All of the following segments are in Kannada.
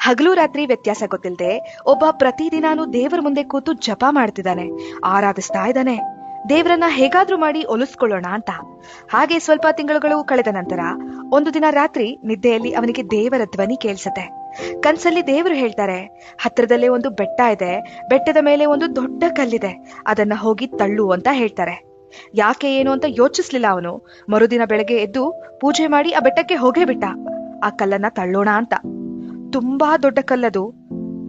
ಹಗಲು ರಾತ್ರಿ ವ್ಯತ್ಯಾಸ ಗೊತ್ತಿಲ್ಲದೆ ಒಬ್ಬ ಪ್ರತಿದಿನಾನು ದೇವರ ಮುಂದೆ ಕೂತು ಜಪ ಮಾಡ್ತಿದ್ದಾನೆ, ಆರಾಧಿಸ್ತಾ ಇದ್ದಾನೆ. ದೇವರನ್ನ ಹೇಗಾದ್ರೂ ಮಾಡಿ ಒಲಿಸ್ಕೊಳ್ಳೋಣ ಅಂತ. ಹಾಗೆ ಸ್ವಲ್ಪ ತಿಂಗಳುಗಳು ಕಳೆದ ನಂತರ ಒಂದು ದಿನ ರಾತ್ರಿ ನಿದ್ದೆಯಲ್ಲಿ ಅವನಿಗೆ ದೇವರ ಧ್ವನಿ ಕೇಳಿಸತ್ತೆ. ಕನ್ಸಲ್ಲಿ ದೇವರು ಹೇಳ್ತಾರೆ, ಹತ್ರದಲ್ಲೇ ಒಂದು ಬೆಟ್ಟ ಇದೆ, ಬೆಟ್ಟದ ಮೇಲೆ ಒಂದು ದೊಡ್ಡ ಕಲ್ಲಿದೆ, ಅದನ್ನ ಹೋಗಿ ತಳ್ಳು ಅಂತ ಹೇಳ್ತಾರೆ. ಯಾಕೆ ಏನು ಅಂತ ಯೋಚಿಸ್ಲಿಲ್ಲ ಅವನು. ಮರುದಿನ ಬೆಳಗ್ಗೆ ಎದ್ದು ಪೂಜೆ ಮಾಡಿ ಆ ಬೆಟ್ಟಕ್ಕೆ ಹೋಗೇ ಬಿಟ್ಟ, ಆ ಕಲ್ಲನ್ನ ತಳ್ಳೋಣ ಅಂತ. ತುಂಬಾ ದೊಡ್ಡ ಕಲ್ಲದು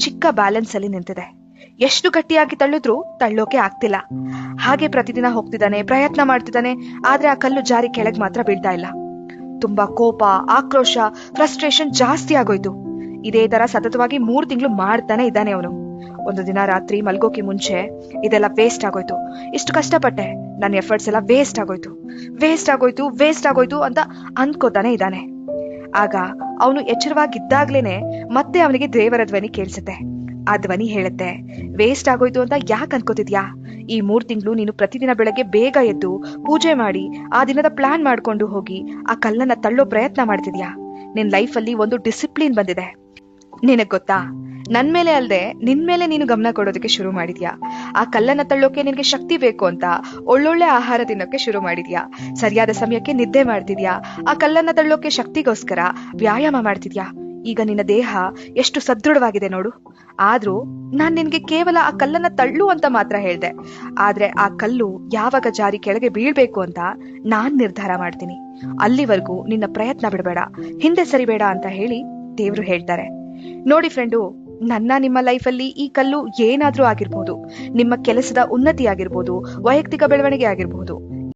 ಚಿಕ್ಕ ಬ್ಯಾಲೆನ್ಸ್ ಅಲ್ಲಿ ನಿಂತಿದೆ. ಎಷ್ಟು ಗಟ್ಟಿಯಾಗಿ ತಳ್ಳಿದ್ರೂ ತಳ್ಳೋಕೆ ಆಗ್ತಿಲ್ಲ. ಹಾಗೆ ಪ್ರತಿದಿನ ಹೋಗ್ತಿದ್ದಾನೆ, ಪ್ರಯತ್ನ ಮಾಡ್ತಿದ್ದಾನೆ, ಆದ್ರೆ ಆ ಕಲ್ಲು ಜಾರಿ ಕೆಳಗ್ ಮಾತ್ರ ಬೀಳ್ತಾ ಇಲ್ಲ. ತುಂಬಾ ಕೋಪ, ಆಕ್ರೋಶ, ಫ್ರಸ್ಟ್ರೇಷನ್ ಜಾಸ್ತಿ ಆಗೋಯ್ತು. ಇದೇ ತರ ಸತತವಾಗಿ 3 ತಿಂಗಳು ಮಾಡ್ತಾನೆ ಇದ್ದಾನೆ ಅವನು. ಒಂದು ದಿನ ರಾತ್ರಿ ಮಲ್ಗೋಕೆ ಮುಂಚೆ ಇದೆಲ್ಲ ವೇಸ್ಟ್ ಆಗೋಯ್ತು, ಇಷ್ಟು ಕಷ್ಟಪಟ್ಟೆ, ನನ್ನ ಎಫರ್ಟ್ಸ್ ಎಲ್ಲ ವೇಸ್ಟ್ ಆಗೋಯ್ತು ಅಂತ ಅಂದ್ಕೋತಾನೆ ಇದ್ದಾನೆ. ಆಗ ಅವನು ಎಚ್ಚರವಾಗಿದ್ದಾಗ್ಲೇನೆ ಮತ್ತೆ ಅವನಿಗೆ ದೇವರ ಧ್ವನಿ ಕೇಳಿಸುತ್ತೆ. ಆ ಧ್ವನಿ ಹೇಳುತ್ತೆ, ವೇಸ್ಟ್ ಆಗೋಯ್ತು ಅಂತ ಯಾಕೆ ಅನ್ಕೋತಿದ್ಯಾ? ಈ 3 ತಿಂಗಳು ನೀನು ಪ್ರತಿದಿನ ಬೆಳಗ್ಗೆ ಬೇಗ ಎದ್ದು ಪೂಜೆ ಮಾಡಿ ಆ ದಿನದ ಪ್ಲಾನ್ ಮಾಡ್ಕೊಂಡು ಹೋಗಿ ಆ ಕಲ್ಲನ್ನ ತಳ್ಳೋ ಪ್ರಯತ್ನ ಮಾಡ್ತಿದ್ಯಾ. ನಿನ್ ಲೈಫಲ್ಲಿ ಒಂದು ಡಿಸಿಪ್ಲಿನ್ ಬಂದಿದೆ. ನಿನಗ್ ಗೊತ್ತಾ, ನನ್ ಮೇಲೆ ಅಲ್ದೆ ನಿನ್ ಮೇಲೆ ನೀನು ಗಮನ ಕೊಡೋದಕ್ಕೆ ಶುರು ಮಾಡಿದ್ಯಾ. ಆ ಕಲ್ಲನ್ನ ತಳ್ಳೋಕೆ ನಿನ್ಗೆ ಶಕ್ತಿ ಬೇಕು ಅಂತ ಒಳ್ಳೊಳ್ಳೆ ಆಹಾರ ತಿನ್ನೋಕೆ ಶುರು ಮಾಡಿದ್ಯಾ. ಸರಿಯಾದ ಸಮಯಕ್ಕೆ ನಿದ್ದೆ ಮಾಡ್ತಿದ್ಯಾ. ಆ ಕಲ್ಲನ್ನ ತಳ್ಳೋಕೆ ಶಕ್ತಿಗೋಸ್ಕರ ವ್ಯಾಯಾಮ ಮಾಡ್ತಿದ್ಯಾ. ಈಗ ನಿನ್ನ ದೇಹ ಎಷ್ಟು ಸದೃಢವಾಗಿದೆ ನೋಡು. ಆದ್ರೂ ನಾನ್ ನಿನ್ಗೆ ಕೇವಲ ಆ ಕಲ್ಲನ್ನ ತಳ್ಳು ಅಂತ ಮಾತ್ರ ಹೇಳ್ದೆ. ಆದ್ರೆ ಆ ಕಲ್ಲು ಯಾವಾಗ ಜಾರಿ ಕೆಳಗೆ ಬೀಳ್ಬೇಕು ಅಂತ ನಾನ್ ನಿರ್ಧಾರ ಮಾಡ್ತೀನಿ. ಅಲ್ಲಿವರೆಗೂ ನಿನ್ನ ಪ್ರಯತ್ನ ಬಿಡಬೇಡ, ಹಿಂದೆ ಸರಿಬೇಡ ಅಂತ ಹೇಳಿ ದೇವ್ರು ಹೇಳ್ತಾರೆ. ನೋಡಿ ಫ್ರೆಂಡು, ನಿಮ್ಮ ಲೈಫಲ್ಲಿ ಈ ಕಲ್ಲು ಏನಾದ್ರೂ ಆಗಿರ್ಬೋದು. ನಿಮ್ಮ ಕೆಲಸದ ಉನ್ನತಿ ಆಗಿರ್ಬೋದು, ವೈಯಕ್ತಿಕ ಬೆಳವಣಿಗೆ ಆಗಿರ್ಬೋದು,